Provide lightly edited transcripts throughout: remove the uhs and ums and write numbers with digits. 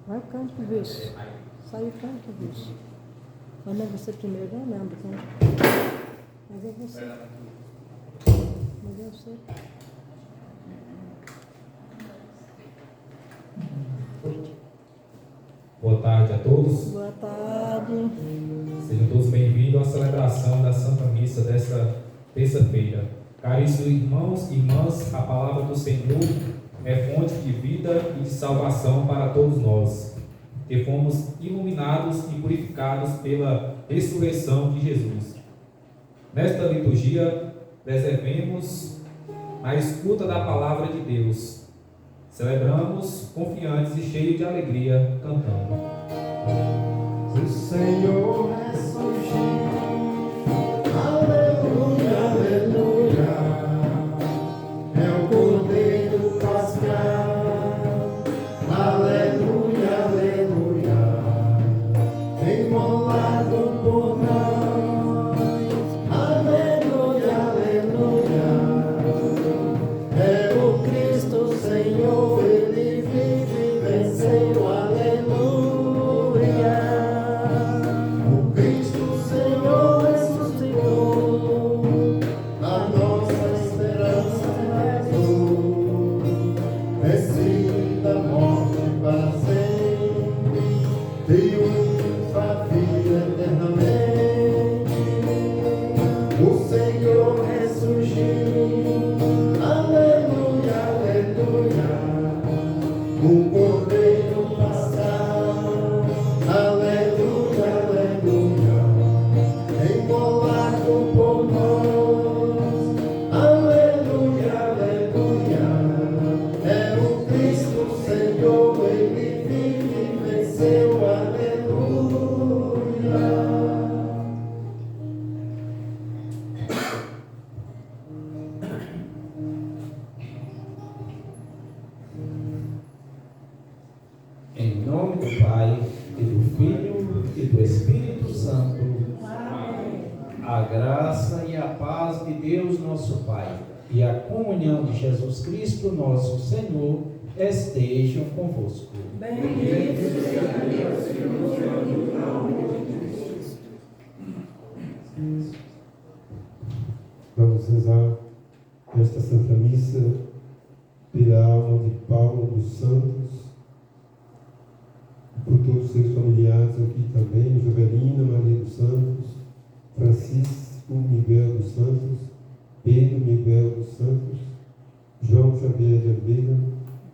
Vai, cante pro bicho. Sai e cante pro bicho. Mas não é você primeiro, não lembro. Mas é você. Mas é você. Boa tarde a todos. Boa tarde. Sejam todos bem-vindos à celebração da Santa Missa desta terça-feira. Caríssimos irmãos e irmãs, a palavra do Senhor é fonte de vida e de salvação para todos nós, que fomos iluminados e purificados pela ressurreição de Jesus. Nesta liturgia, preservemos a escuta da palavra de Deus. Celebramos confiantes e cheios de alegria, cantando. O Senhor ressurgiu, aleluia, aleluia, é o Cordeiro Pascal, aleluia, aleluia, imolado por nós, aleluia, aleluia, é o Cristo Senhor, Ele vive, venceu, aleluia. Em nome do Pai, e do Filho, e do Espírito Santo. Amém. A graça e a paz de Deus nosso Pai, e a comunhão de Jesus Cristo nosso Senhor, estejam convosco. Bendito seja Deus, Senhor, em nome de Jesus. Vamos rezar esta Santa Missa pela alma de Paulo dos Santos, por todos os seus familiares aqui também, Jovelina, Maria dos Santos, Francisco Miguel dos Santos, Pedro Miguel dos Santos, João Xavier de Oliveira,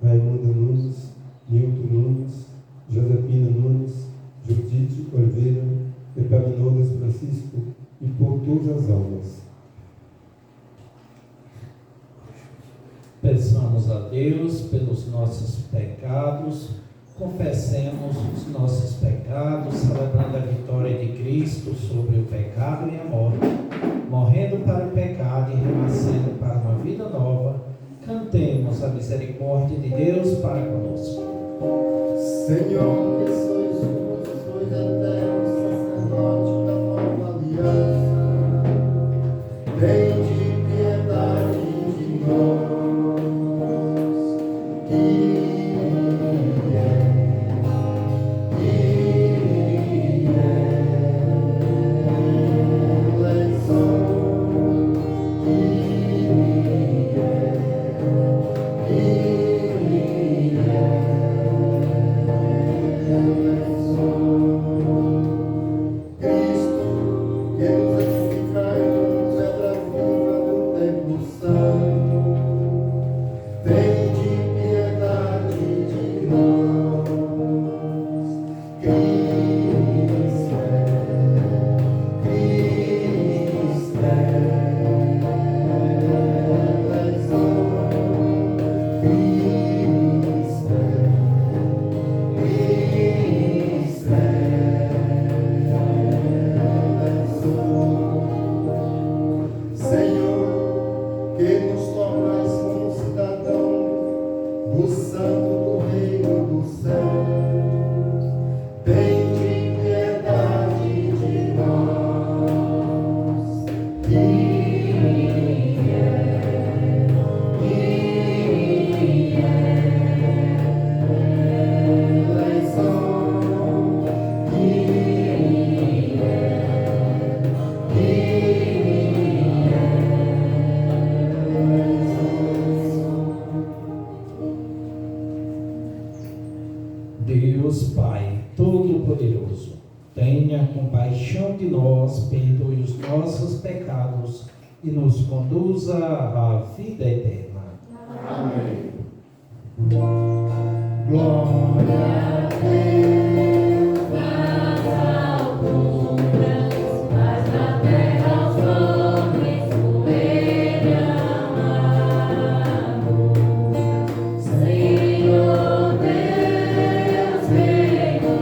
Raimunda Nunes, Nilton Nunes, Josefina Nunes, Judite Oliveira, Epaminondas Francisco e por todas as almas. Peçamos a Deus pelos nossos pecados, confessemos os nossos pecados, celebrando a vitória de Cristo sobre o pecado e a morte, morrendo para o pecado e renascendo para uma vida nova. Cantemos a misericórdia de Deus para conosco. Senhor, que sois justo, sois eterno, sacerdote da nova aliança, tende piedade de nós. Deus Pai Todo-Poderoso, tenha compaixão de nós, perdoe os nossos pecados e nos conduza à vida eterna. Amém. Glória a Deus nas alturas, mas na terra aos homens com Ele amado. Senhor Deus, Rei do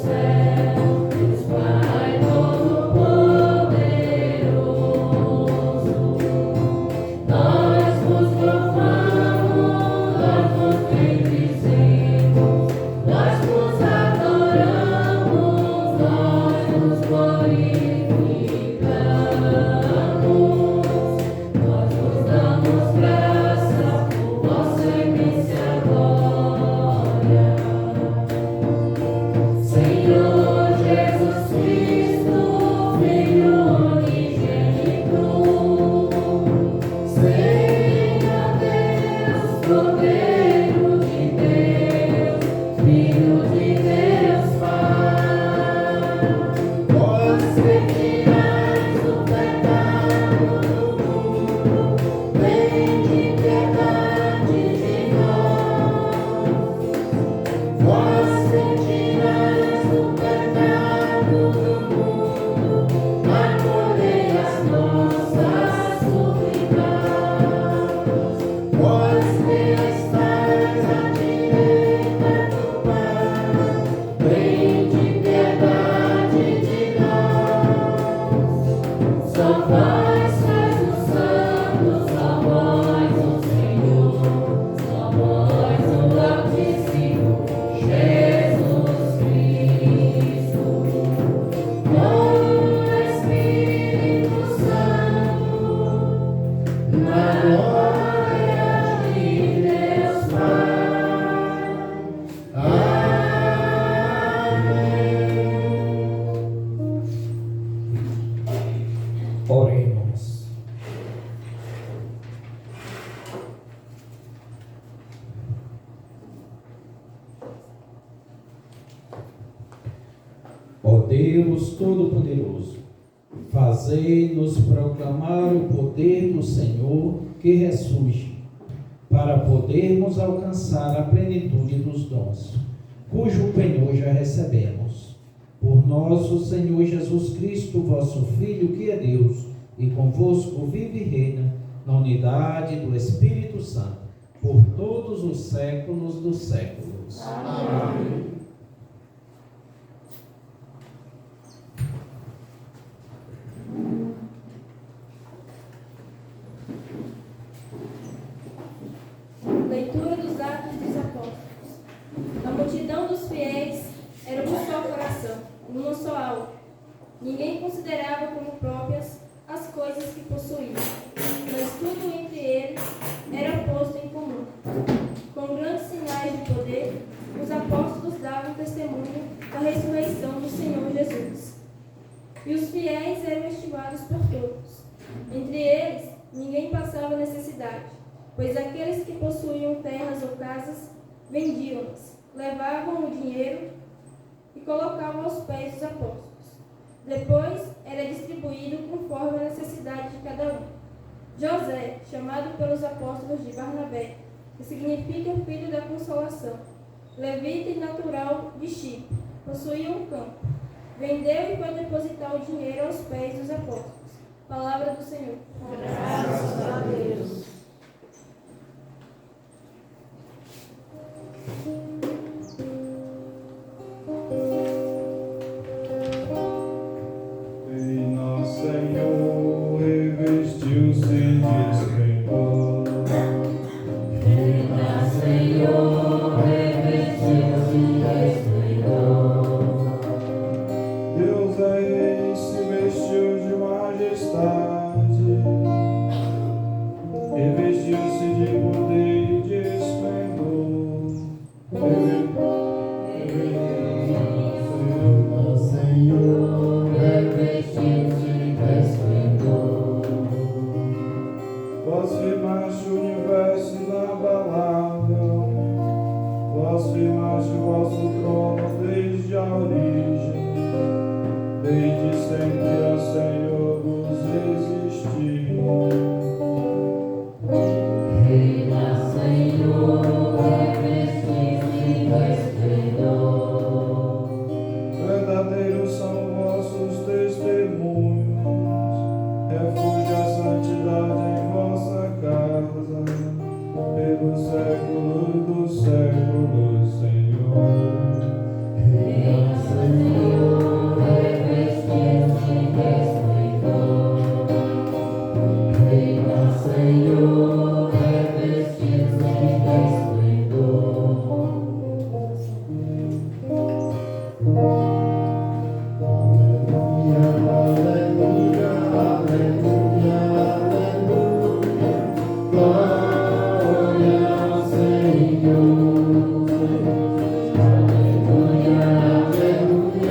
céu, Deus Pai Todo-Poderoso, nós vos louvamos, nós vos bendizemos, nós vos adoramos, nós vos glorificamos, nós vos damos graça por vossa imensa glória. Senhor Jesus Cristo, Filho unigênito, Senhor Deus, Cordeiro de Deus, Filho de Deus Pai, vós que tirais o pecado do mundo, tende piedade de nós. Vós que tirais o pecado do mundo, acolhei as nossas súplicas. Vós que estáis à direita do Pai, tende piedade de nós. Só vós sois os santos, só vós o Senhor, só vós o Altíssimo, Jesus Cristo, com o Espírito Santo, na glória de Deus Pai. Amém. Oremos. Ó Deus Todo-Poderoso, fazei-nos proclamar o poder do Senhor que ressurge, para podermos alcançar a plenitude dos dons, cujo penhor já recebemos. Por nosso Senhor Jesus Cristo, vosso Filho, que é Deus, e convosco vive e reina, na unidade do Espírito Santo, por todos os séculos dos séculos. Amém. Leitura dos Atos dos Apóstolos. A multidão dos fiéis era um só coração, uma só alma. Ninguém considerava como próprias as coisas que possuíam, mas tudo entre eles era posto em comum. Com grandes sinais de poder, os apóstolos davam testemunho da ressurreição do Senhor Jesus. E os fiéis eram estimados por todos. Entre eles, ninguém passava necessidade, pois aqueles que possuíam terras ou casas vendiam-nas, levavam o dinheiro e colocavam aos pés dos apóstolos. Depois era distribuído conforme a necessidade de cada um. José, chamado pelos apóstolos de Barnabé, que significa filho da consolação, levita e natural de Chipre, possuía um campo. Vendeu e foi depositar o dinheiro aos pés dos apóstolos. Palavra do Senhor. Graças a Deus. E nosso Senhor revestiu-se de esplendor. Nosso Senhor revestiu-se de esplendor. Deus aí se vestiu de majestade, revestiu-se de poder e de esplendor. Nosso Senhor revestiu-se de esplendor. Vós firmaste o universo inabalável, vós vós firmaste o vosso trono desde a origem, desde sempre, ó Senhor, vos existis. Reina, Senhor, revestis-te do esplendor. Verdadeiros são vossos testemunhos, refúgio a santidade em vossa casa, pelos séculos dos séculos, Senhor. Reina, Senhor, revestis-te do esplendor. Reina, Senhor, revestis-te do esplendor. Aleluia, aleluia, aleluia, aleluia. Glória ao Senhor. Aleluia, aleluia,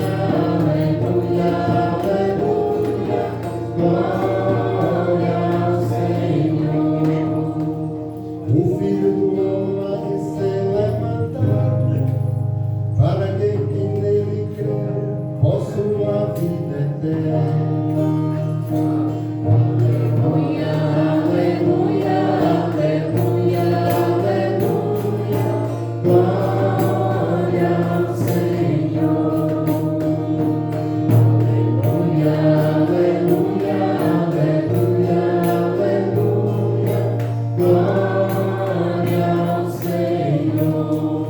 aleluia, aleluia. Glória ao Senhor. O Filho do Homem há de ser levantado, para que quem nele crê possua a vida eterna. Aleluia, aleluia, aleluia, aleluia. Glória ao Senhor. Aleluia, aleluia, aleluia, aleluia. Glória ao Senhor.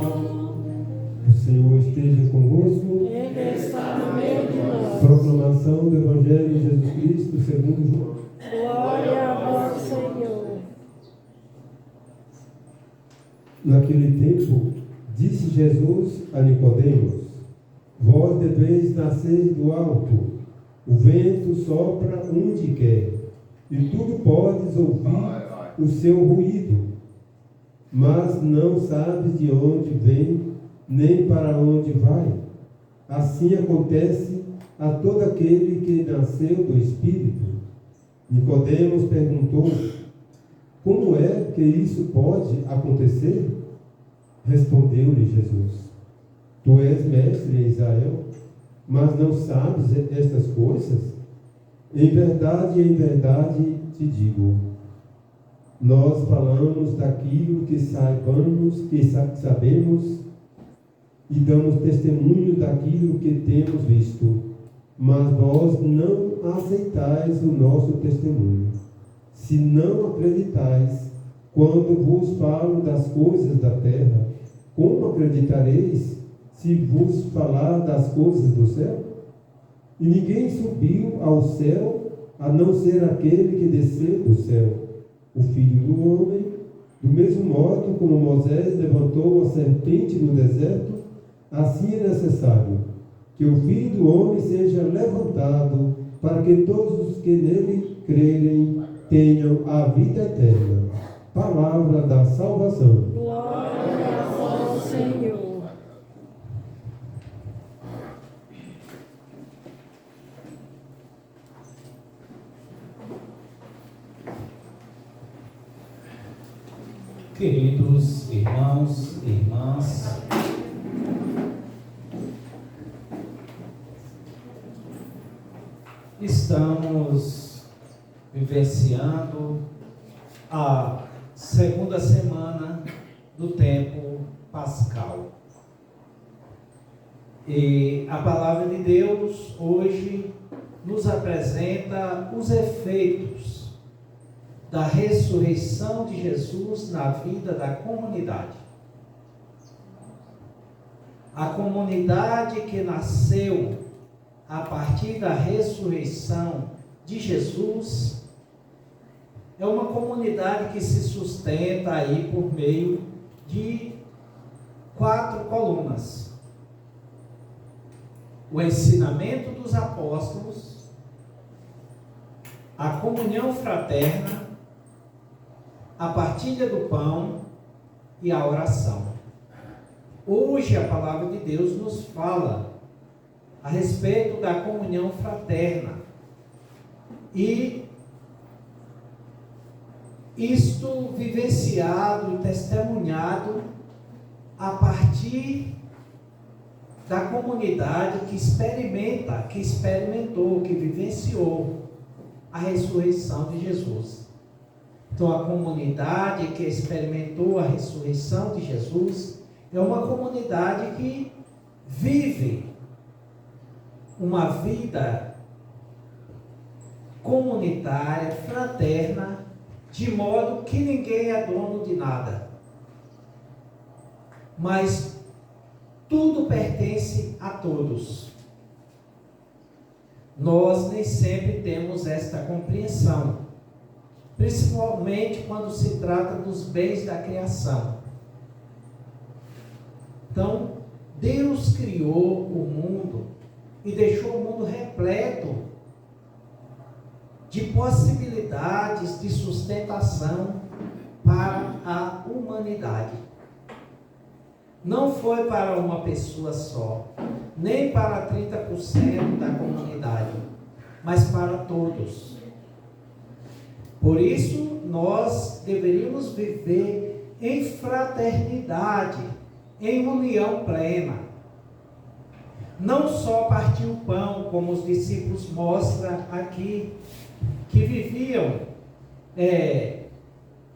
O Senhor esteja convosco. Ele está no meio de nós. Proclamação do Evangelho de Jesus Cristo segundo João. Glória a vós, Senhor. Naquele tempo, disse Jesus a Nicodemos: Vós deveis nascer do alto. O vento sopra onde quer, e tudo podes ouvir o seu ruído, mas não sabes de onde vem, nem para onde vai. Assim acontece a todo aquele que nasceu do Espírito. Nicodemos perguntou: Como é que isso pode acontecer? Respondeu-lhe Jesus: Tu és mestre em Israel, mas não sabes estas coisas? Em verdade te digo, nós falamos daquilo que sabemos e damos testemunho daquilo que temos visto, mas vós não aceitais o nosso testemunho. Se não acreditais quando vos falo das coisas da terra, como acreditareis se vos falar das coisas do céu? E ninguém subiu ao céu, a não ser aquele que desceu do céu, o Filho do Homem. Do mesmo modo como Moisés levantou a serpente no deserto, assim é necessário que o Filho do Homem seja levantado, para que todos os que nele crerem tenham a vida eterna. Palavra da salvação. Glória a vós, Senhor. Queridos irmãos e irmãs, estamos vivenciando a segunda semana do tempo pascal. E a palavra de Deus hoje nos apresenta os efeitos da ressurreição de Jesus na vida da comunidade. A comunidade que nasceu a partir da ressurreição de Jesus é uma comunidade que se sustenta aí por meio de 4 colunas: o ensinamento dos apóstolos, a comunhão fraterna, a partilha do pão e a oração. Hoje a palavra de Deus nos fala a respeito da comunhão fraterna. E isto vivenciado e testemunhado a partir da comunidade que experimentou, que vivenciou a ressurreição de Jesus. Então, a comunidade que experimentou a ressurreição de Jesus é uma comunidade que vive uma vida comunitária, fraterna, de modo que ninguém é dono de nada. Mas tudo pertence a todos. Nós nem sempre temos esta compreensão, principalmente quando se trata dos bens da criação. Então, Deus criou o mundo e deixou o mundo repleto de possibilidades de sustentação para a humanidade. Não foi para uma pessoa só, nem para 30% da comunidade, mas para todos. Por isso, nós deveríamos viver em fraternidade, em união plena. Não só partir o pão, como os discípulos mostram aqui, que viviam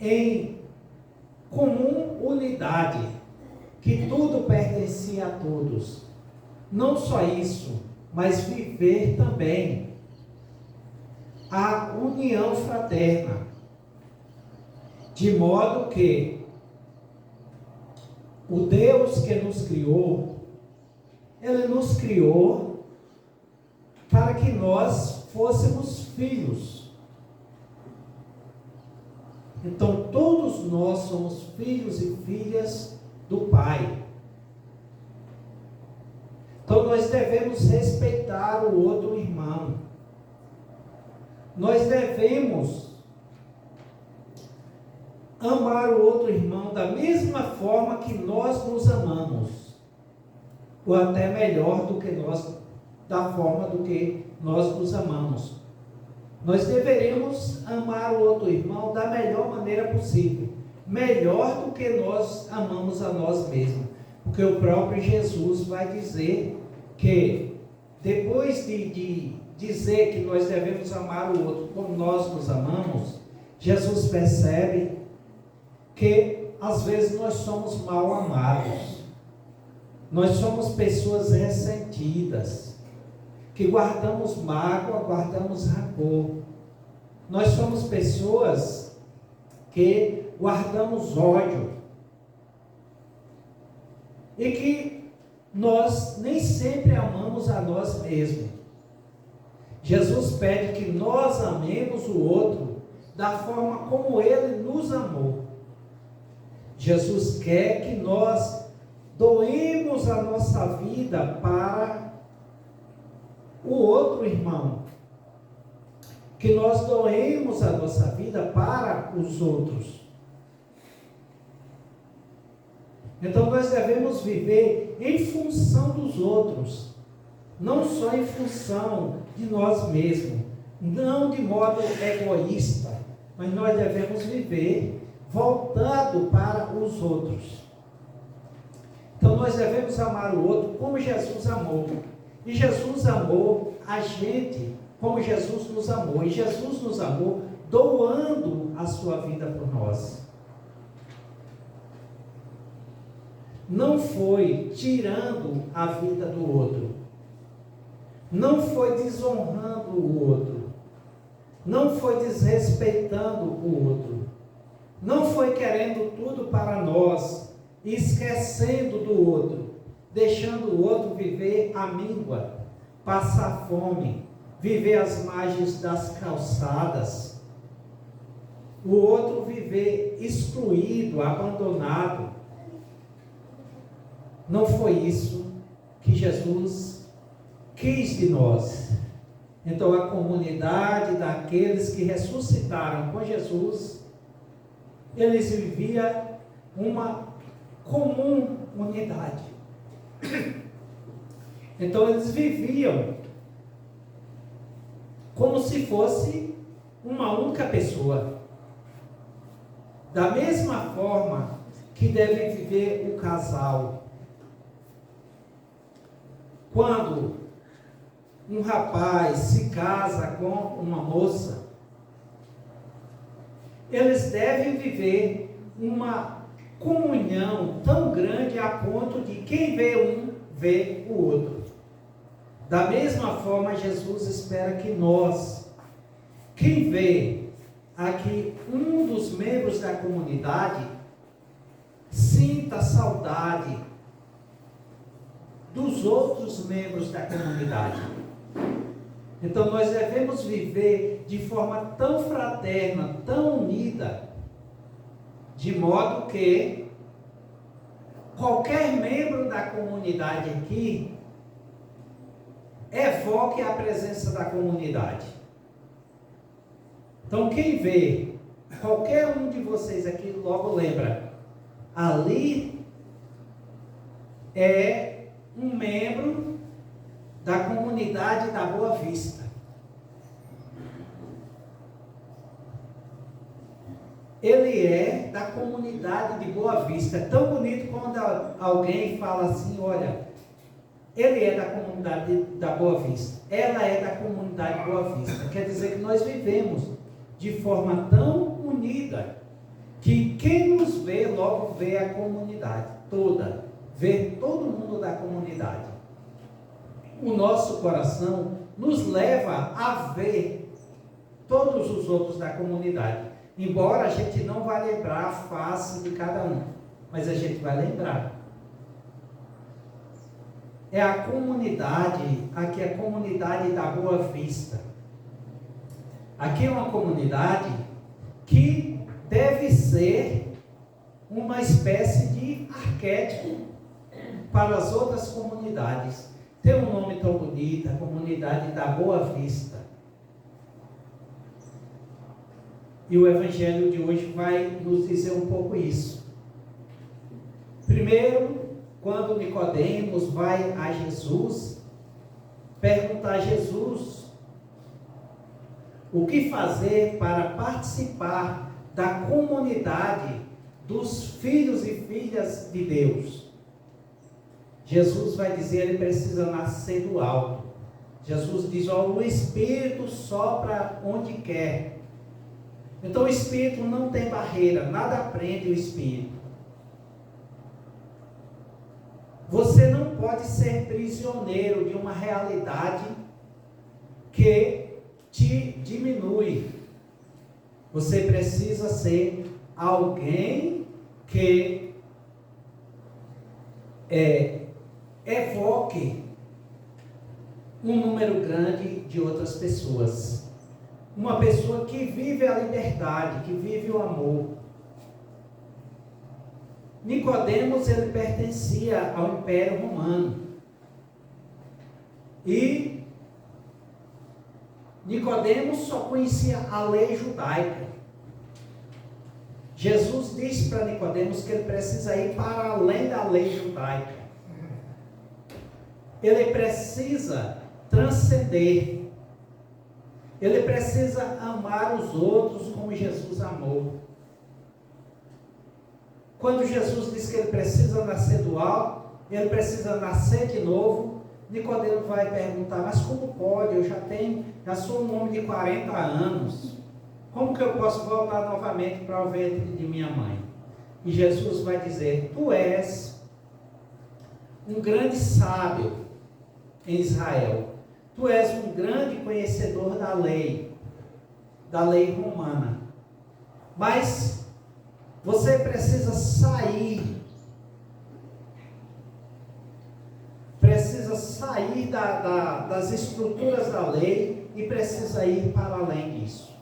em comum unidade, que tudo pertencia a todos. Não só isso, mas viver também a união fraterna, de modo que o Deus que nos criou, Ele nos criou para que nós fôssemos filhos. Então, todos nós somos filhos e filhas do Pai. Então, nós devemos respeitar o outro irmão. Nós devemos amar o outro irmão da mesma forma que nós nos amamos, ou até melhor do que nós, da forma do que nós nos amamos. Nós deveremos amar o outro irmão da melhor maneira possível, melhor do que nós amamos a nós mesmos, porque o próprio Jesus vai dizer que depois de dizer que nós devemos amar o outro como nós nos amamos, Jesus percebe que às vezes nós somos mal amados, nós somos pessoas ressentidas, que guardamos mágoa, guardamos rancor, nós somos pessoas que guardamos ódio, e que nós nem sempre amamos a nós mesmos. Jesus pede que nós amemos o outro da forma como Ele nos amou. Jesus quer que nós doemos a nossa vida para o outro irmão, que nós doemos a nossa vida para os outros. Então nós devemos viver em função dos outros, não só em função de nós mesmos, não de modo egoísta, mas nós devemos viver voltado para os outros. Então nós devemos amar o outro como Jesus amou. E Jesus amou a gente como Jesus nos amou. E Jesus nos amou doando a sua vida por nós. Não foi tirando a vida do outro. Não foi desonrando o outro. Não foi desrespeitando o outro. Não foi querendo tudo para nós, esquecendo do outro, deixando o outro viver à míngua, passar fome, viver às margens das calçadas, o outro viver excluído, abandonado. Não foi isso que Jesus quis de nós. Então a comunidade daqueles que ressuscitaram com Jesus, eles viviam uma comum unidade. Então eles viviam como se fosse uma única pessoa. Da mesma forma que deve viver o casal. Quando um rapaz se casa com uma moça, eles devem viver uma comunhão tão grande a ponto de quem vê um, vê o outro. Da mesma forma, Jesus espera que nós, quem vê aqui um dos membros da comunidade, sinta saudade dos outros membros da comunidade. Então nós devemos viver de forma tão fraterna, tão unida, de modo que qualquer membro da comunidade aqui evoque a presença da comunidade. Então quem vê qualquer um de vocês aqui logo lembra, ali é um membro da comunidade da Boa Vista. Ele é da comunidade de Boa Vista. É tão bonito quando alguém fala assim, olha, ele é da comunidade da Boa Vista, ela é da comunidade Boa Vista. Quer dizer que nós vivemos de forma tão unida, que quem nos vê, logo vê a comunidade toda, vê todo mundo da comunidade. O nosso coração nos leva a ver todos os outros da comunidade, embora a gente não vá lembrar a face de cada um, mas a gente vai lembrar. É a comunidade, aqui é a comunidade da Boa Vista. Aqui é uma comunidade que deve ser uma espécie de arquétipo para as outras comunidades. Tem um nome tão bonito, a comunidade da Boa Vista. E o Evangelho de hoje vai nos dizer um pouco isso. Primeiro, quando Nicodemos vai a Jesus, perguntar a Jesus o que fazer para participar da comunidade dos filhos e filhas de Deus. Jesus vai dizer, ele precisa nascer do alto. Jesus diz, o Espírito sopra onde quer. Então o Espírito não tem barreira, nada prende o Espírito. Você não pode ser prisioneiro de uma realidade que te diminui. Você precisa ser alguém que evoque um número grande de outras pessoas. Uma pessoa que vive a liberdade, que vive o amor. Nicodemos, ele pertencia ao Império Romano. E Nicodemos só conhecia a lei judaica. Jesus disse para Nicodemos que ele precisa ir para além da lei judaica. Ele precisa transcender. Ele precisa amar os outros como Jesus amou. Quando Jesus diz que ele precisa nascer do alto, ele precisa nascer de novo, Nicodemo vai perguntar, mas como pode? Eu já sou um homem de 40 anos. Como que eu posso voltar novamente para o ventre de minha mãe? E Jesus vai dizer, tu és um grande sábio em Israel. Tu és um grande conhecedor da lei romana. Mas você precisa sair das estruturas da lei e precisa ir para além disso.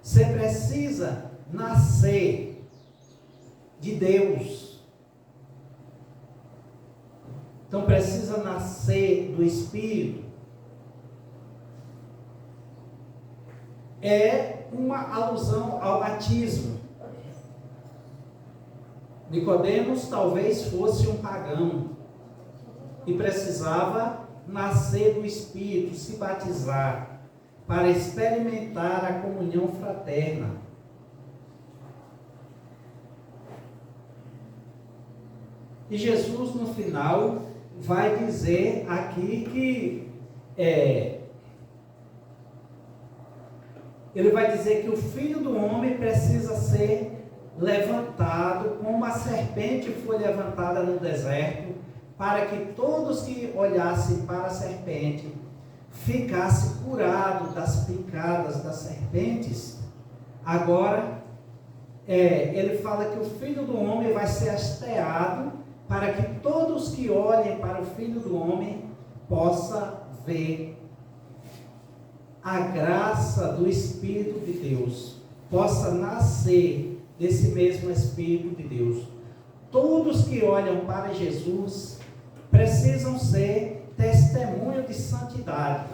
Você precisa nascer de Deus. Então precisa nascer do Espírito. É uma alusão ao batismo. Nicodemos talvez fosse um pagão e precisava nascer do Espírito, se batizar, para experimentar a comunhão fraterna. E Jesus, no final, vai dizer aqui que ele vai dizer que o Filho do Homem precisa ser levantado, como a serpente foi levantada no deserto, para que todos que olhassem para a serpente ficassem curados das picadas das serpentes. Agora, ele fala que o Filho do Homem vai ser hasteado, para que todos que olhem para o Filho do Homem possam ver a graça do Espírito de Deus, possa nascer desse mesmo Espírito de Deus. Todos que olham para Jesus precisam ser testemunho de santidade.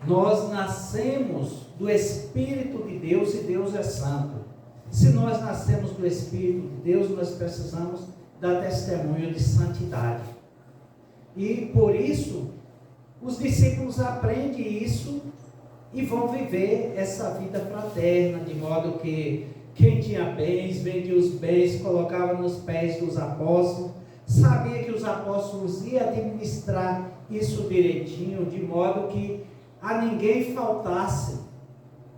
Nós nascemos do Espírito de Deus e Deus é santo. Se nós nascemos do Espírito de Deus, nós precisamos dar testemunho de santidade. E por isso, os discípulos aprendem isso e vão viver essa vida fraterna, de modo que quem tinha bens, vendia os bens, colocava nos pés dos apóstolos, sabia que os apóstolos iam administrar isso direitinho, de modo que a ninguém faltasse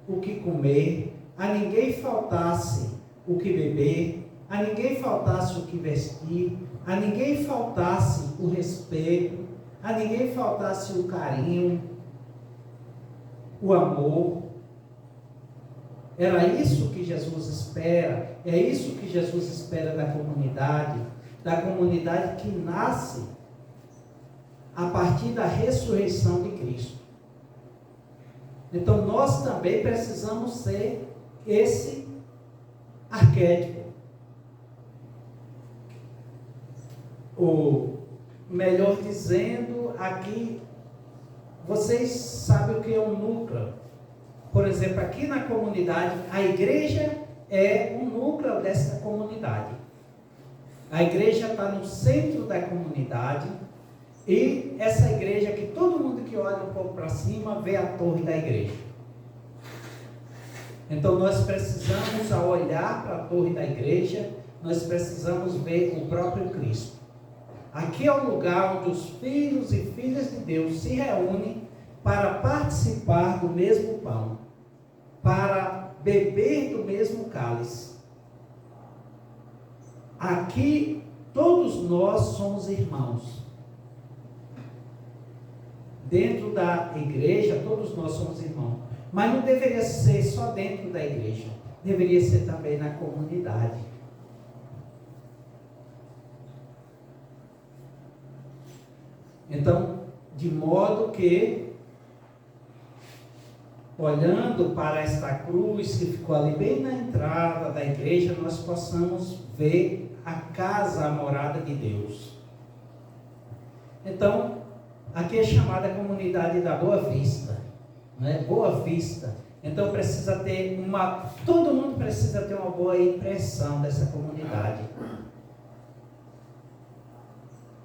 o que comer, a ninguém faltasse o que beber, a ninguém faltasse o que vestir, a ninguém faltasse o respeito, a ninguém faltasse o carinho, o amor. Era isso que Jesus espera, é isso que Jesus espera da comunidade que nasce a partir da ressurreição de Cristo. Então nós também precisamos ser esse arquétipo. Ou melhor dizendo, aqui vocês sabem o que é um núcleo. Por exemplo, aqui na comunidade, a igreja é um núcleo dessa comunidade. A igreja está no centro da comunidade e essa igreja que todo mundo que olha um pouco para cima vê a torre da igreja. Então nós precisamos, ao olhar para a torre da igreja, nós precisamos ver o próprio Cristo. Aqui é o lugar onde os filhos e filhas de Deus se reúnem para participar do mesmo pão, para beber do mesmo cálice. Aqui todos nós somos irmãos. Dentro da igreja todos nós somos irmãos. Mas não deveria ser só dentro da igreja, deveria ser também na comunidade. Então, de modo que, olhando para esta cruz que ficou ali bem na entrada da igreja, nós possamos ver a casa, a morada de Deus. Então, aqui é chamada a comunidade da Boa Vista, não é? Boa Vista. Então precisa ter todo mundo precisa ter uma boa impressão dessa comunidade.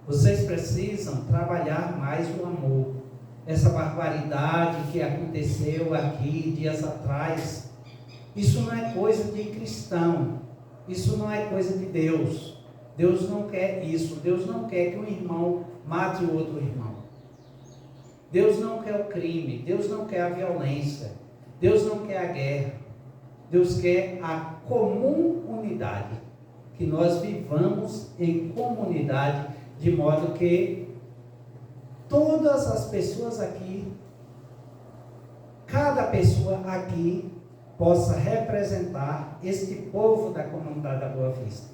Vocês precisam trabalhar mais o amor. Essa barbaridade que aconteceu aqui dias atrás, isso não é coisa de cristão, isso não é coisa de Deus. Deus não quer isso. Deus não quer que um irmão mate o outro irmão. Deus não quer o crime, Deus não quer a violência, Deus não quer a guerra. Deus quer a comum unidade, que nós vivamos em comunidade, de modo que todas as pessoas aqui, cada pessoa aqui, possa representar este povo da comunidade da Boa Vista.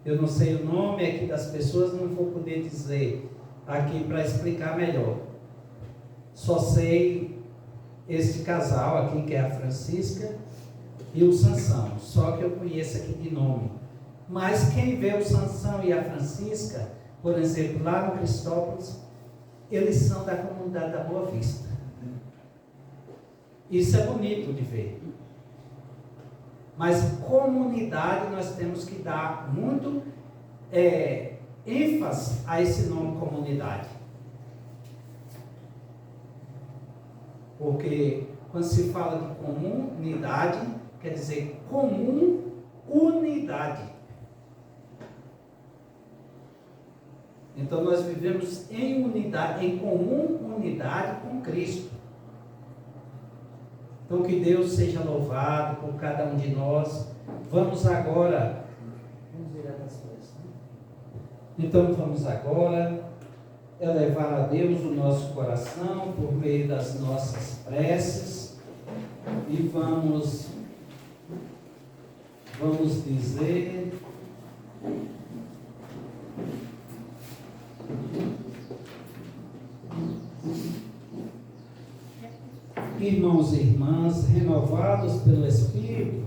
Eu não sei o nome aqui das pessoas, não vou poder dizer aqui para explicar melhor. Só sei este casal aqui, que é a Francisca e o Sansão, só que eu conheço aqui de nome. Mas quem vê o Sansão e a Francisca, por exemplo, lá no Cristópolis, eles são da comunidade da Boa Vista. Isso é bonito de ver. Mas comunidade nós temos que dar muito ênfase a esse nome comunidade. Porque quando se fala de comunidade, quer dizer comum unidade. Então nós vivemos em unidade, em comum unidade com Cristo. Então que Deus seja louvado por cada um de nós. Vamos agora, vamos virar das coisas, né? Então vamos agora elevar a Deus o nosso coração por meio das nossas preces e vamos dizer: irmãos e irmãs, renovados pelo Espírito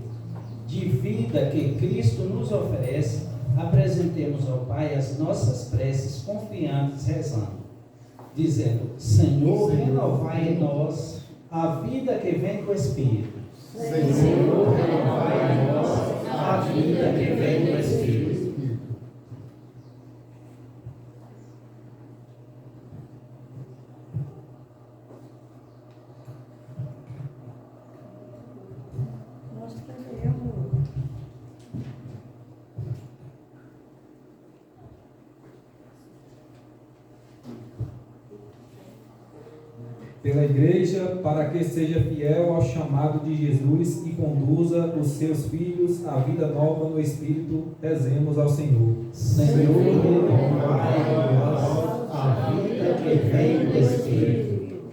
de vida que Cristo nos oferece, apresentemos ao Pai as nossas preces confiantes, rezando, dizendo: Senhor, renovai em nós a vida que vem do Espírito. Senhor, renovai em nós a vida que vem do Espírito. Pela Igreja, para que seja fiel ao chamado de Jesus e conduza os seus filhos à vida nova no Espírito, rezemos ao Senhor. Senhor, renovai em nós a vida que vem do Espírito.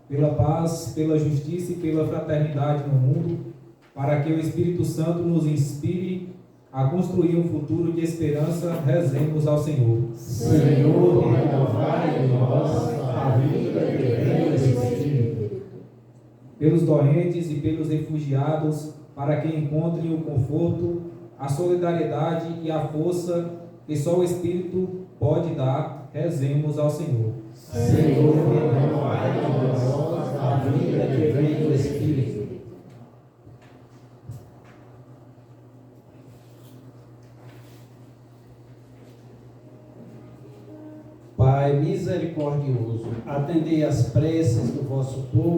Pela paz, pela justiça e pela fraternidade no mundo, para que o Espírito Santo nos inspire a construir um futuro de esperança, rezemos ao Senhor. Senhor, renovai em nós a vida que vem do Espírito. Pelos doentes e pelos refugiados, para que encontrem o conforto, a solidariedade e a força que só o Espírito pode dar, rezemos ao Senhor. Senhor, renovai em nós a vida que vem do Espírito. Pai misericordioso, atendei as preces do vosso povo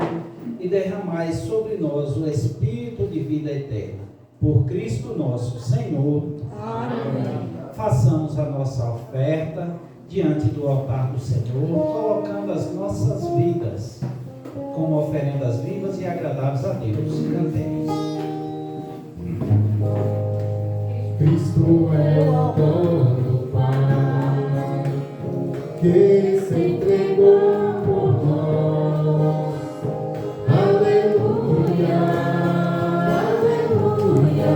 e derramai sobre nós o Espírito de vida eterna. Por Cristo nosso Senhor. Amém. Façamos a nossa oferta diante do altar do Senhor, colocando as nossas vidas como oferendas vivas e agradáveis a Deus. Cantemos. Cristo é o dono Pai, que se entregou por nós. Aleluia, aleluia,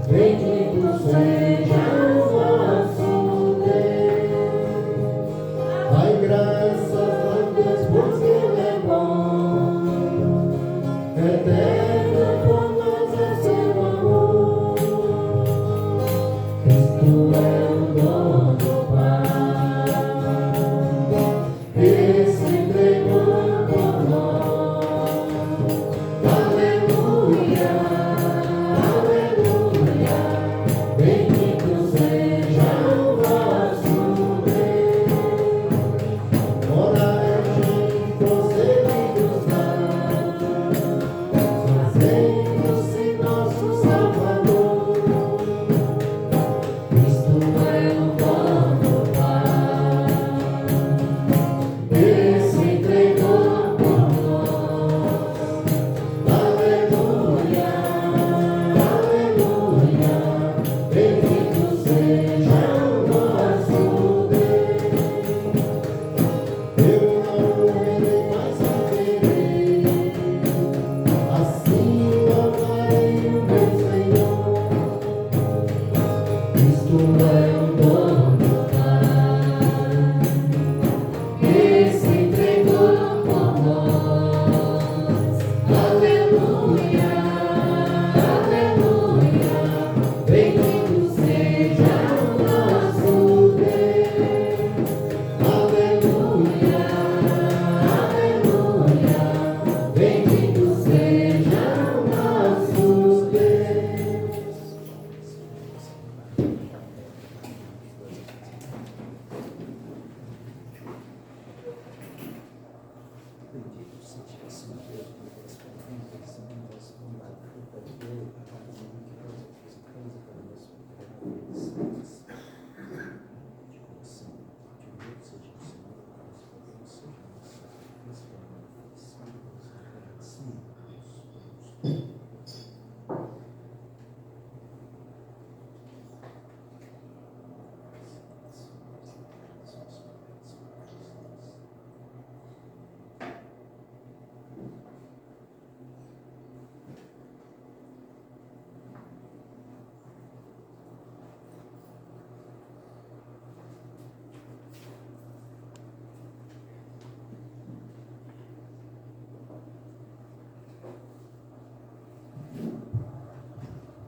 bendito seja o nosso Deus. Dai graças a Deus, porque Ele é bom, eterno por nós é seu amor. Cristo é o dono Pai, que se entregou por nós. Aleluia, aleluia, bendito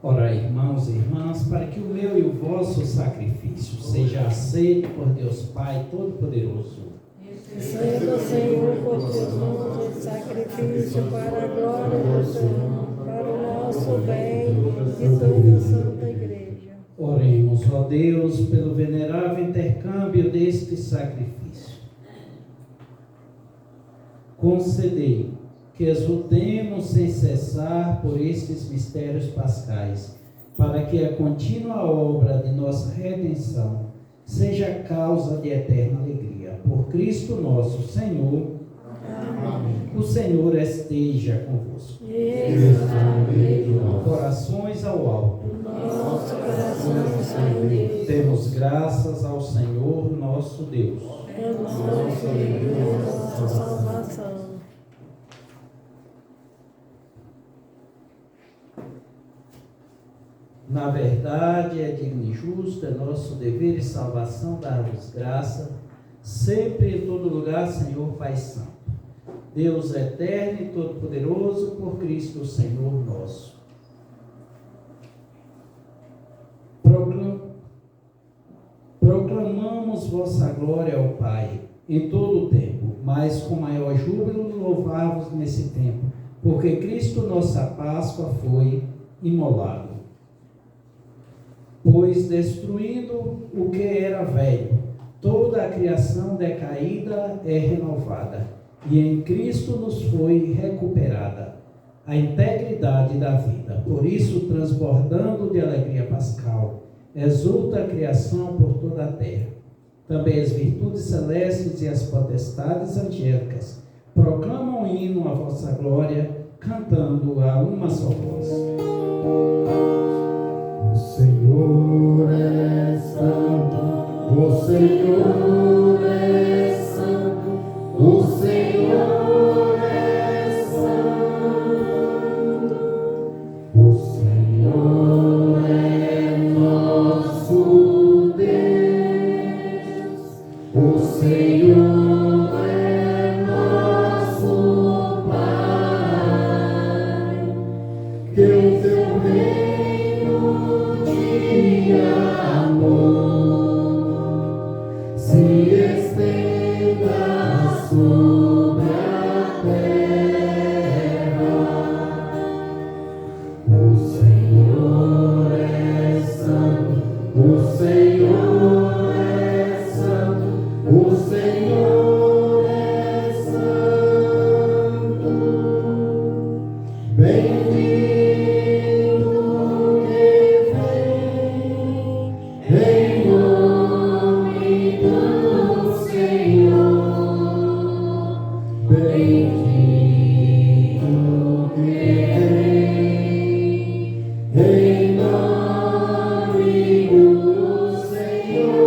Ora, irmãos e irmãs, para que o meu e o vosso sacrifício seja aceito por Deus Pai Todo-Poderoso. Receba, Senhor, por teus dons esse sacrifício para a glória do Senhor, para o nosso bem e toda a Santa Igreja. Oremos, ó Deus, pelo venerável intercâmbio deste sacrifício. Concedei que exultemos sem cessar por estes mistérios pascais, para que a contínua obra de nossa redenção seja causa de eterna alegria. Por Cristo nosso Senhor. Amém. O Senhor esteja convosco. Corações ao alto. Nosso coração, Senhor. Demos graças ao Senhor nosso Deus. É o nosso Deus, nossa salvação. Na verdade, é digno e justo, é nosso dever e salvação dar-vos graça, sempre e em todo lugar, Senhor Pai Santo, Deus eterno e todo-poderoso, por Cristo Senhor nosso. Proclamamos vossa glória ao Pai em todo o tempo, mas com maior júbilo louvar-vos nesse tempo, porque Cristo nossa Páscoa foi imolado. Pois destruindo o que era velho, toda a criação decaída é renovada, e em Cristo nos foi recuperada a integridade da vida. Por isso, transbordando de alegria pascal, exulta a criação por toda a terra. Também as virtudes celestes e as potestades angélicas proclamam um hino à vossa glória, cantando a uma só voz. O Senhor é santo, o Senhor é santo, o Senhor é santo, o Senhor é nosso Deus, o Senhor é nosso Pai, que o teu reino de amor se estenda sobre a terra. O Senhor é santo, o Senhor é santo, o Senhor é santo. Bendito em nome do Senhor, bendito que vem em nome do Senhor.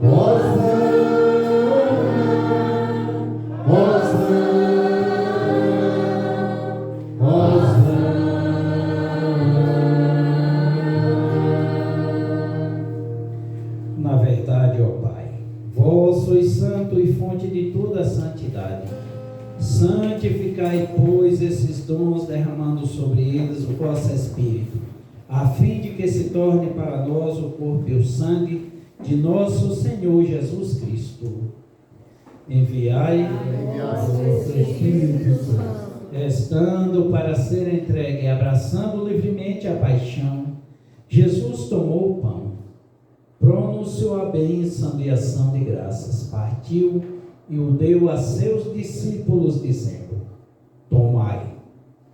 Hosana, Hosana, Na verdade, ó Pai, vós sois santo e fonte de toda a santidade. Santificai, pois, esses dons, derramando sobre eles o vosso Espírito, a fim de que se torne para nós o corpo e o sangue de nosso Senhor Jesus Cristo. Enviai Vosso Espírito Santo, estando para ser entregue e abraçando livremente a paixão, Jesus tomou o pão, pronunciou a bênção de ação de graças, partiu e o deu a seus discípulos, dizendo: tomai,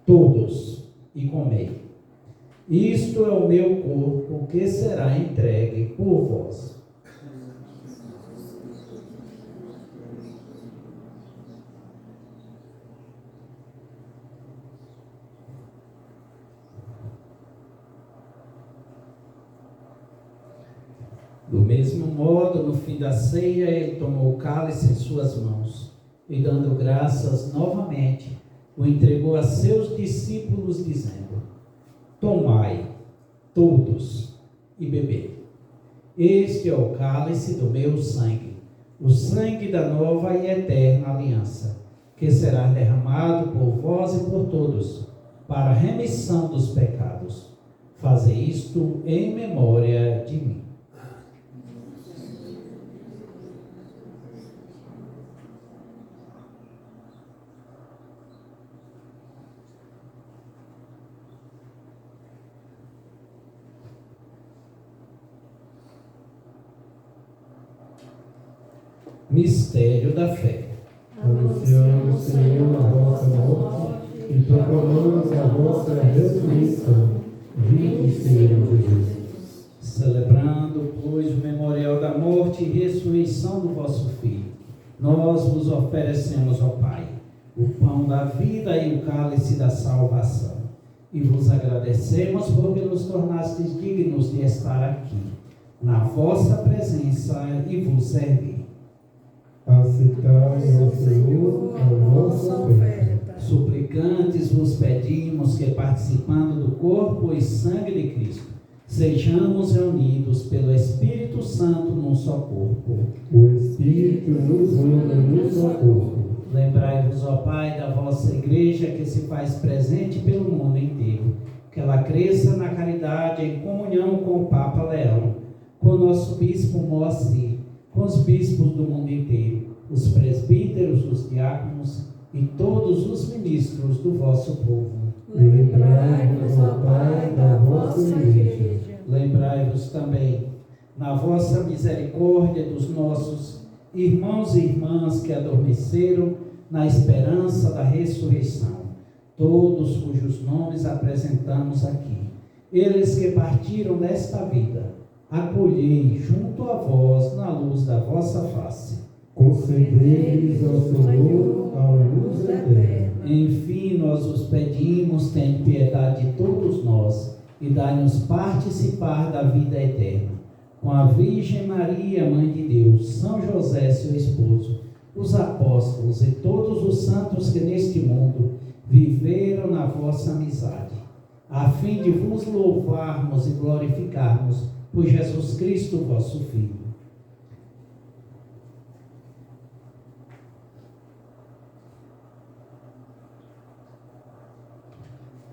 todos, e comei. Isto é o meu corpo, que será entregue por vós. Do mesmo modo, no fim da ceia, ele tomou o cálice em suas mãos e, dando graças novamente, o entregou a seus discípulos, dizendo: tomai, todos, e bebei. Este é o cálice do meu sangue, o sangue da nova e eterna aliança, que será derramado por vós e por todos, para a remissão dos pecados. isto em memória de mim. Mistério da fé. Anunciamos, Senhor, a vossa morte e proclamamos a vossa ressurreição. Vinde, Senhor Jesus. Celebrando, pois, o memorial da morte e ressurreição do vosso Filho, nós vos oferecemos, ó Pai, o pão da vida e o cálice da salvação. E vos agradecemos porque nos tornastes dignos de estar aqui, na vossa presença e vos servir. Aceitai ao Senhor a nossa oferta. Suplicantes vos pedimos que, participando do corpo e sangue de Cristo, sejamos reunidos pelo Espírito Santo num só corpo. O Espírito nos une num só corpo. Lembrai-vos, ó Pai, da vossa igreja que se faz presente pelo mundo inteiro, que ela cresça na caridade em comunhão com o Papa Leão, com o nosso bispo Moacir, com os bispos do mundo inteiro, os presbíteros, os diáconos e todos os ministros do vosso povo. Lembrai-vos, ó Pai, da vossa igreja. Lembrai-vos também, na vossa misericórdia, dos nossos irmãos e irmãs que adormeceram na esperança da ressurreição, todos cujos nomes apresentamos aqui. Eles que partiram desta vida, acolhei junto a vós na luz da vossa face. Concedei-lhes ao Senhor a luz eterna. Enfim, nós os pedimos, tem piedade de todos nós e dai-nos participar da vida eterna. Com a Virgem Maria, Mãe de Deus, São José, seu esposo, os apóstolos e todos os santos que neste mundo viveram na vossa amizade, a fim de vos louvarmos e glorificarmos por Jesus Cristo, vosso Filho.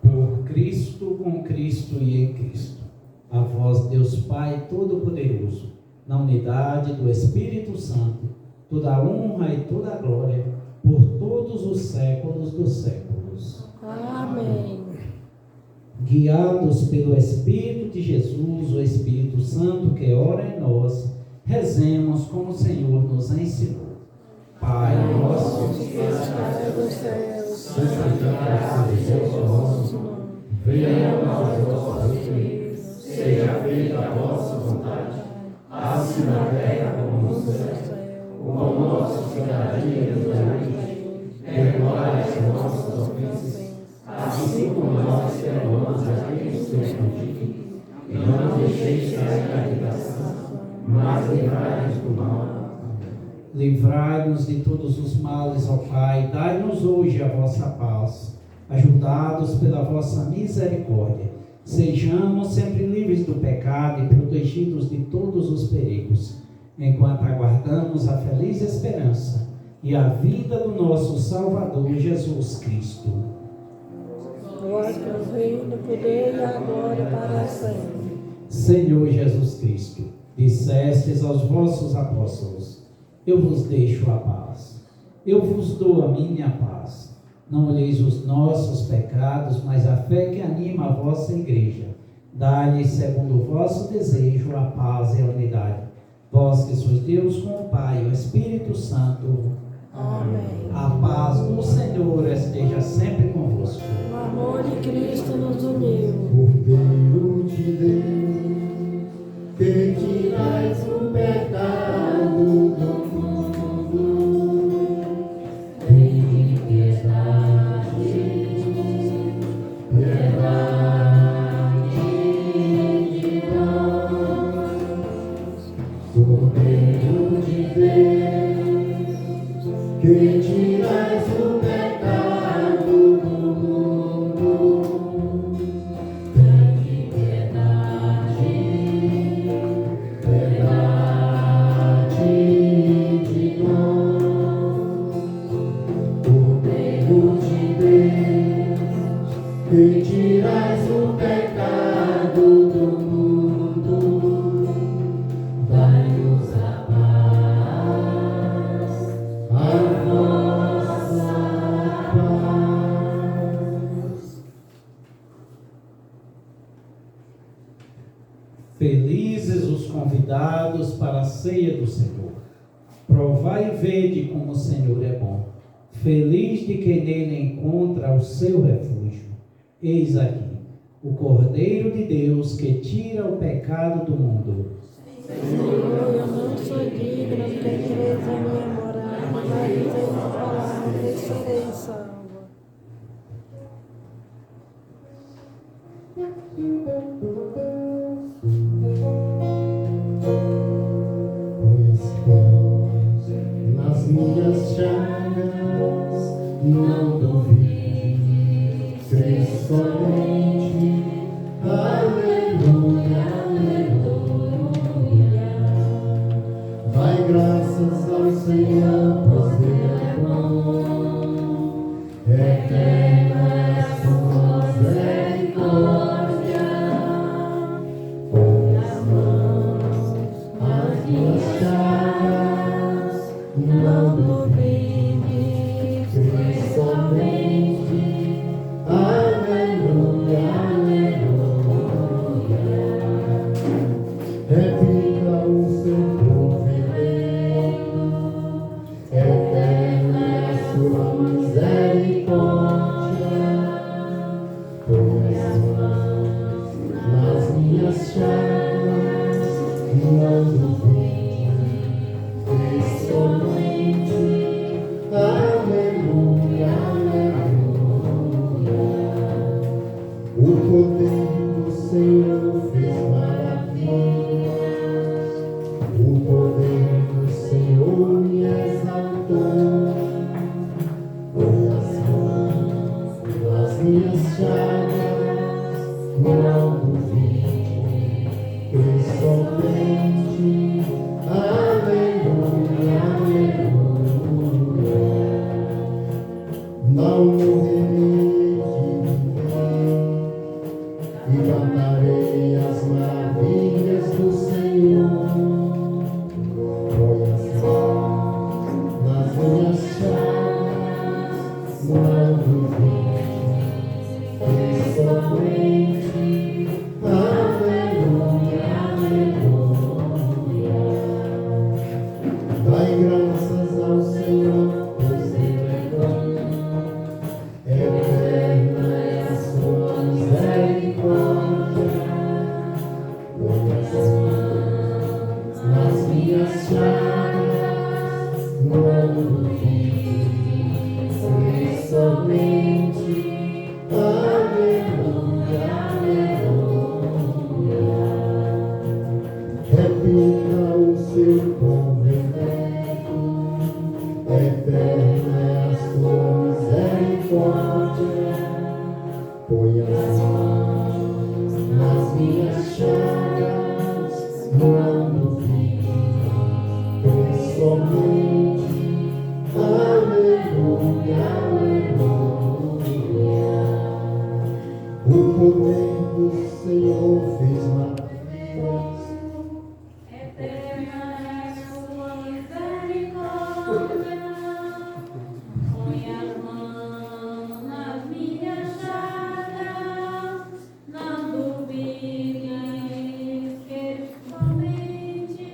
Por Cristo, com Cristo e em Cristo. A vós, Deus Pai Todo-Poderoso, na unidade do Espírito Santo, toda a honra e toda a glória, por todos os séculos dos séculos. Amém. Guiados pelo Espírito de Jesus, o Espírito Santo que ora em nós, rezemos como o Senhor nos ensinou. Pai nosso que estás nos céus, santificado seja o vosso nome. Venha a nós o vosso reino, seja feita a vossa vontade, assim na terra como no céu. O pão nosso de cada dia nos dai hoje, perdoai as nossas ofensas, assim como nós perdoamos a quem nos tem ofendido, e não nos deixeis cair na tentação, mas livrai-nos do mal. Livrai-nos de todos os males, ó Pai, dai-nos hoje a vossa paz. Ajudados pela vossa misericórdia, sejamos sempre livres do pecado e protegidos de todos os perigos, enquanto aguardamos a feliz esperança e a vinda do nosso Salvador Jesus Cristo. Vós que o reino, o poder e a glória para sempre. Senhor Jesus Cristo, dissestes aos vossos apóstolos: eu vos deixo a paz, eu vos dou a minha paz. Não olheis os nossos pecados, mas a fé que anima a vossa igreja. Dai-lhe, segundo o vosso desejo, a paz e a unidade. Vós que sois Deus com o Pai e o Espírito Santo. Amém. A paz do Senhor esteja sempre convosco. O amor de Cristo nos uniu. Cordeiro de Deus, que tirais o pecado do mundo, tem piedade, piedade de nós. Cordeiro de Deus, que tirais o pecado do mundo, Felizes os convidados para a ceia do Senhor. Provai e vede como o Senhor é bom. Feliz de quem nele encontra o seu refúgio. Eis aqui o Cordeiro de Deus que tira o pecado do mundo. Senhor, eu não sou digna de que entres a minha morada, mas em uma palavra e serei salva. Nas minhas chagas, não duvide, crê somente. Aleluia, aleluia. Vai graças ao Senhor, pois Ele é bom. Eterna é a sua misericórdia. Põe as mãos nas minhas chagas, não duvide, crê somente. Aleluia, aleluia. Repita o seu povo eleito, eterna é a sua misericórdia. Põe as mãos nas minhas chagas, não duvide, crê somente. Aleluia, aleluia. O poder do Senhor fez maravilhas, o poder do Senhor me exaltou. Põe as mãos nas minhas chagas, não duvide, crê somente. Aleluia, aleluia. Não morrerei de viver e cantarei as maravilhas do Senhor. Põe as mãos nas minhas chagas, não duvide, crê somente. Aleluia, aleluia. Dai graças ao Senhor, pois Ele é bom. Eterna é a sua misericórdia. Põe as mãos nas minhas chagas, não duvide, crê somente. Aleluia, aleluia. Repita o seu povo eleito, eterna é a sua misericórdia. Põe as mãos nas minhas chagas, não duvide, crê somente. Aleluia, aleluia. O poder do Senhor fez maravilhas. Eterna é a sua misericórdia. Põe as mãos nas minhas chagas, não duvides, que somente.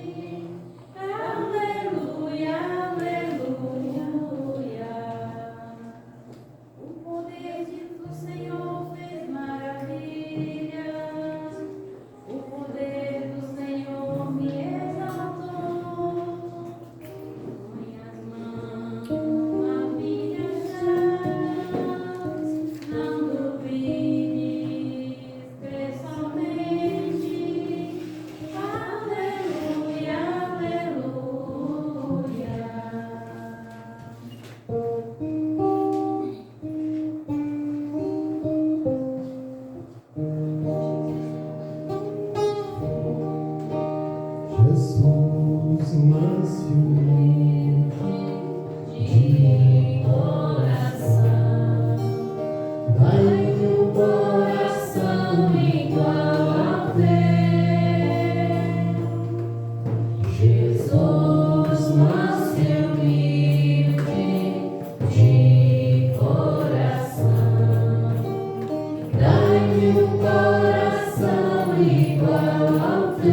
Aleluia, aleluia. O poder do Senhor fez maravilhas. O poder do Senhor me exaltou. Põe as mãos nas minhas chagas, não duvides, crê somente. Aleluia, aleluia. Jesus, manso e humilde de coração, dai-me um coração igual ao teu. Jesus, manso e humilde de coração, dai-me um coração igual ao teu.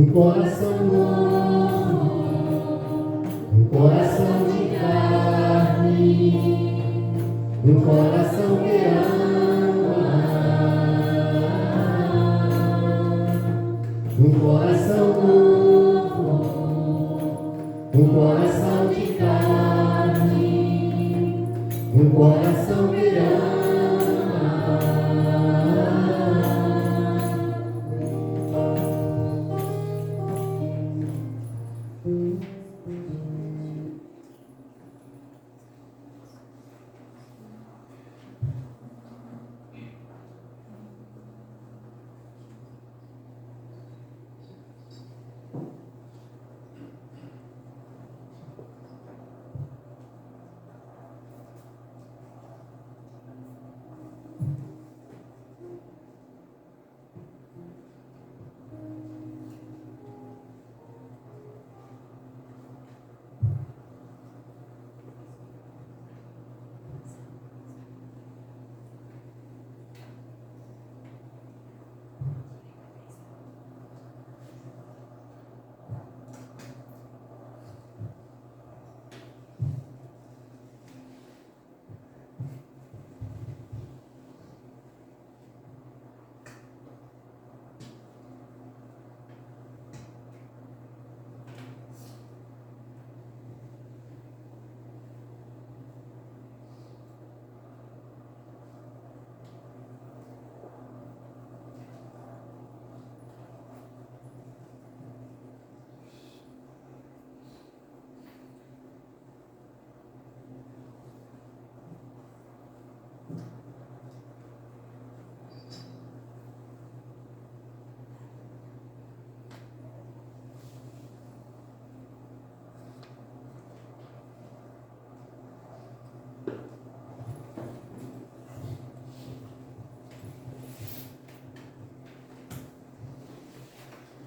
um coração novo, um coração de carne, um coração que ama, um coração novo, um coração de carne, um coração que ama.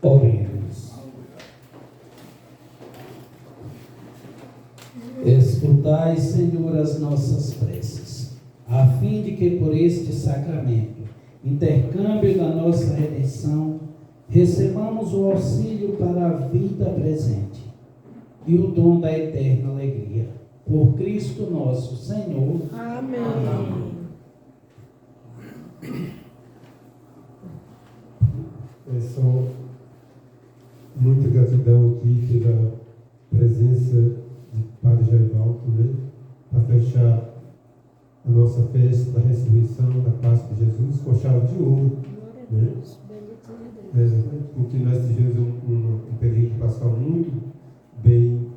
Oremos. Escutai, Senhor, as nossas preces, a fim de que por este sacramento, intercâmbio da nossa redenção, recebamos o auxílio para a vida presente e o dom da eterna alegria. Por Cristo nosso Senhor. Amém. É só muita gratidão aqui pela presença de Padre Jaivaldo, né? Para fechar a nossa festa da ressurreição, da Páscoa de Jesus, com chave de ouro. Glória a Né? Deus. Bendito seja Deus. Porque nós tivemos um período pascal muito bem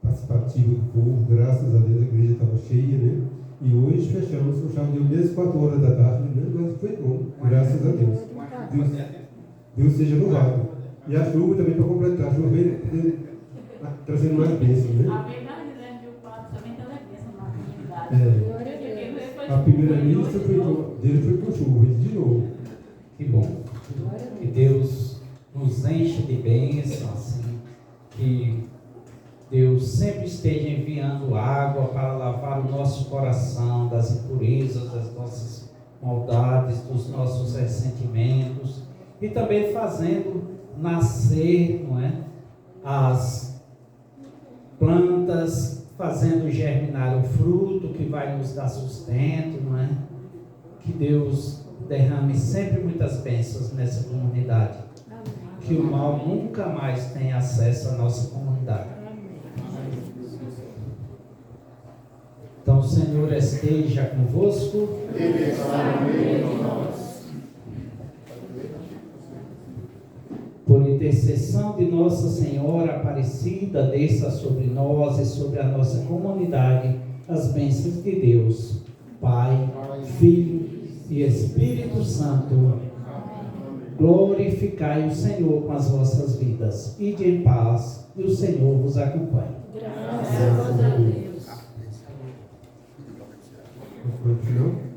participativo do povo, graças a Deus a igreja estava cheia, né? E hoje fechamos com chave de ouro, mesmo 4 horas da tarde, né? Mas foi bom, graças a Deus. Deus seja louvado. E a chuva também para completar, a chuva veio trazendo mais bênçãos, né? A verdade, né, meu padre também está na bênção na comunidade. Glória a Deus. A primeira missa dele foi com chuva, e de novo. Que bom. Glória a Que Deus. Deus nos enche de bênçãos, assim, que Deus sempre esteja enviando água para lavar o nosso coração das impurezas, das nossas maldades, dos nossos ressentimentos, e também fazendo nascer, não é, as plantas, fazendo germinar o fruto que vai nos dar sustento, não é? Que Deus derrame sempre muitas bênçãos nessa comunidade. Que o mal nunca mais tenha acesso à nossa comunidade. Então o Senhor esteja convosco. Ele está no meio de nós. Por intercessão de Nossa Senhora Aparecida, desça sobre nós e sobre a nossa comunidade as bênçãos de Deus, Pai, Filho e Espírito Santo. Glorificai o Senhor com as vossas vidas. Ide em paz e o Senhor vos acompanhe. Graças a Deus. Não?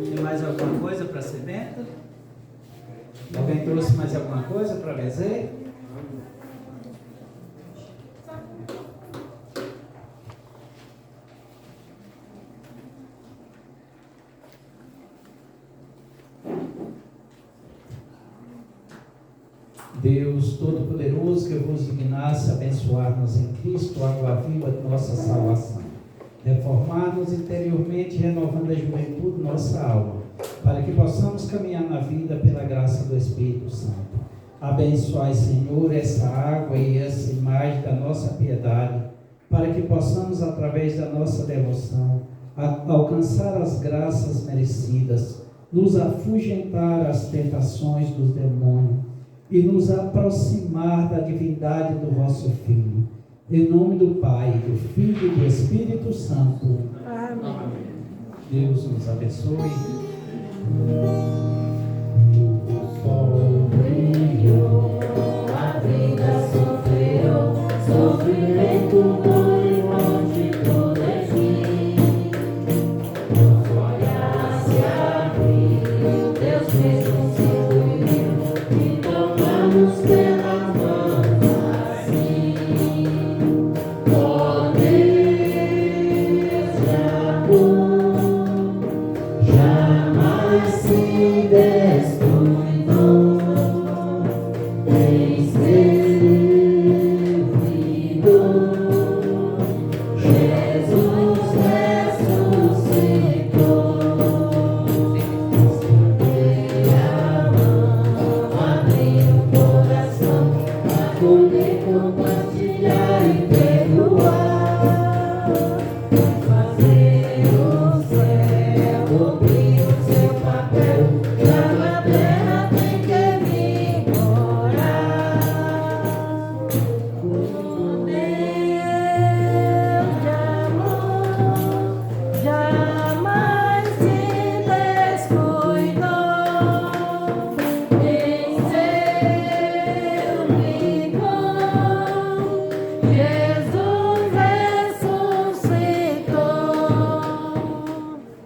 Tem mais alguma coisa para ser benta? Alguém trouxe mais alguma coisa para benzer? Deus Todo-Poderoso, que vos dignasse abençoar-nos em Cristo, água viva de nossa salvação. Reformar-nos interiormente, renovando a juventude de nossa alma, para que possamos caminhar na vida pela graça do Espírito Santo. Abençoai, Senhor, essa água e essa imagem da nossa piedade, para que possamos, através da nossa devoção, alcançar as graças merecidas, nos afugentar as tentações dos demônios e nos aproximar da divindade do vosso Filho. Em nome do Pai, do Filho e do Espírito Santo. Amém. Deus nos abençoe. O sol brilhou, a vida sofreu, sofrimento não